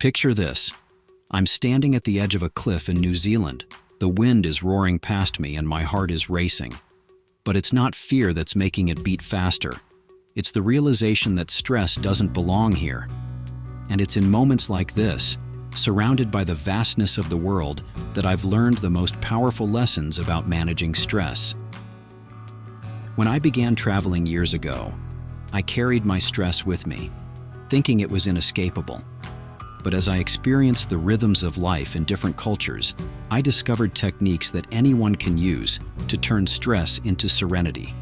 Picture this. I'm standing at the edge of a cliff in New Zealand. The wind is roaring past me and my heart is racing. But it's not fear that's making it beat faster. It's the realization that stress doesn't belong here. And it's in moments like this, surrounded by the vastness of the world, that I've learned the most powerful lessons about managing stress. When I began traveling years ago, I carried my stress with me, thinking it was inescapable. But as I experienced the rhythms of life in different cultures, I discovered techniques that anyone can use to turn stress into serenity.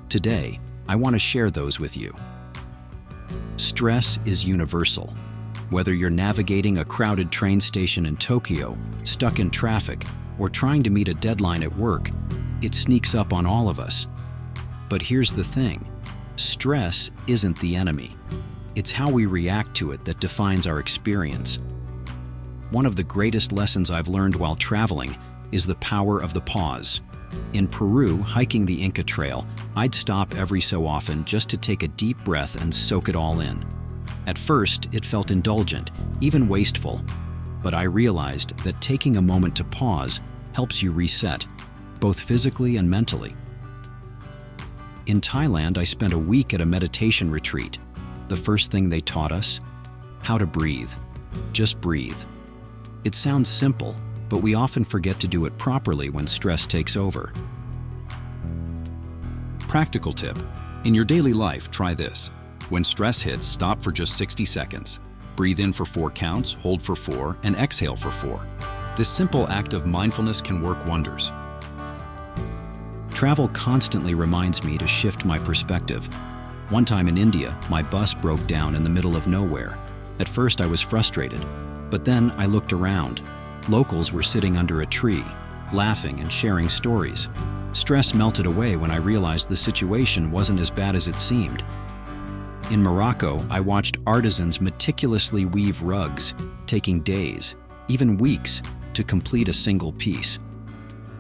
Today, I want to share those with you. Stress is universal. Whether you're navigating a crowded train station in Tokyo, stuck in traffic, or trying to meet a deadline at work, it sneaks up on all of us. But here's the thing. Stress isn't the enemy. It's how we react to it that defines our experience. One of the greatest lessons I've learned while traveling is the power of the pause. In Peru, hiking the Inca Trail, I'd stop every so often just to take a deep breath and soak it all in. At first, it felt indulgent, even wasteful, but I realized that taking a moment to pause helps you reset, both physically and mentally. In Thailand, I spent a week at a meditation retreat. The first thing they taught us? How to breathe. Just breathe. It sounds simple, but we often forget to do it properly when stress takes over. Practical tip. In your daily life, try this. When stress hits, stop for just 60 seconds. Breathe in for 4 counts, hold for 4, and exhale for 4. This simple act of mindfulness can work wonders. Travel constantly reminds me to shift my perspective. One time in India, my bus broke down in the middle of nowhere. At first I was frustrated, but then I looked around. Locals were sitting under a tree, laughing and sharing stories. Stress melted away when I realized the situation wasn't as bad as it seemed. In Morocco, I watched artisans meticulously weave rugs, taking days, even weeks, to complete a single piece.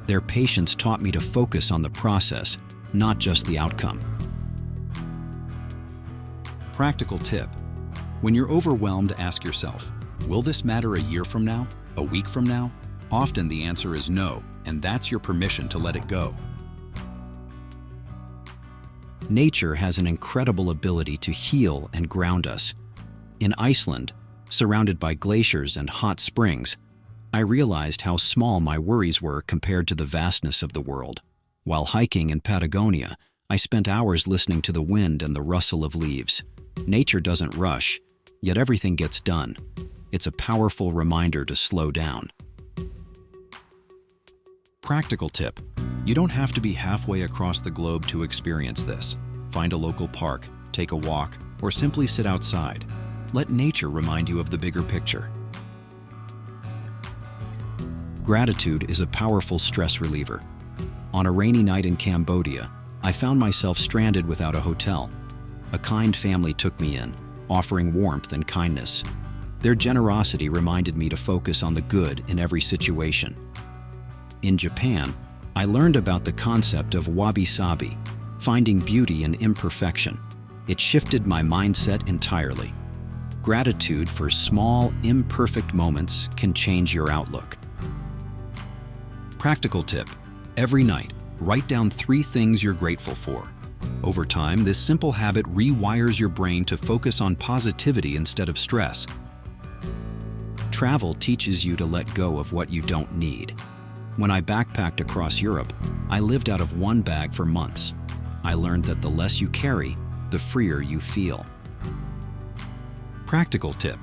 Their patience taught me to focus on the process, not just the outcome. Practical tip. When you're overwhelmed, ask yourself, will this matter a year from now? A week from now? Often the answer is no, and that's your permission to let it go. Nature has an incredible ability to heal and ground us. In Iceland, surrounded by glaciers and hot springs, I realized how small my worries were compared to the vastness of the world. While hiking in Patagonia, I spent hours listening to the wind and the rustle of leaves. Nature doesn't rush, yet everything gets done. It's a powerful reminder to slow down. Practical tip. You don't have to be halfway across the globe to experience this. Find a local park, take a walk, or simply sit outside. Let nature remind you of the bigger picture. Gratitude is a powerful stress reliever. On a rainy night in Cambodia, I found myself stranded without a hotel. A kind family took me in, offering warmth and kindness. Their generosity reminded me to focus on the good in every situation. In Japan, I learned about the concept of wabi-sabi, finding beauty in imperfection. It shifted my mindset entirely. Gratitude for small, imperfect moments can change your outlook. Practical tip. Every night, write down 3 things you're grateful for. Over time, this simple habit rewires your brain to focus on positivity instead of stress. Travel teaches you to let go of what you don't need. When I backpacked across Europe, I lived out of one bag for months. I learned that the less you carry, the freer you feel. Practical tip.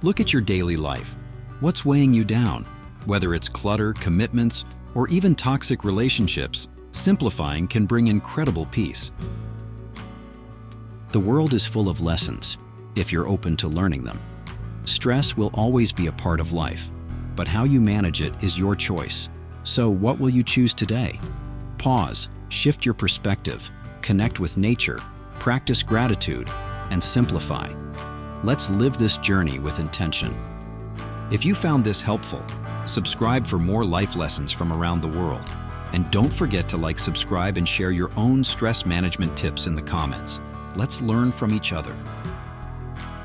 Look at your daily life. What's weighing you down? Whether it's clutter, commitments, or even toxic relationships, simplifying can bring incredible peace. The world is full of lessons, if you're open to learning them. Stress will always be a part of life, but how you manage it is your choice. So what will you choose today? Pause, shift your perspective, connect with nature, practice gratitude, and simplify. Let's live this journey with intention. If you found this helpful, subscribe for more life lessons from around the world. And don't forget to like, subscribe, and share your own stress management tips in the comments. Let's learn from each other.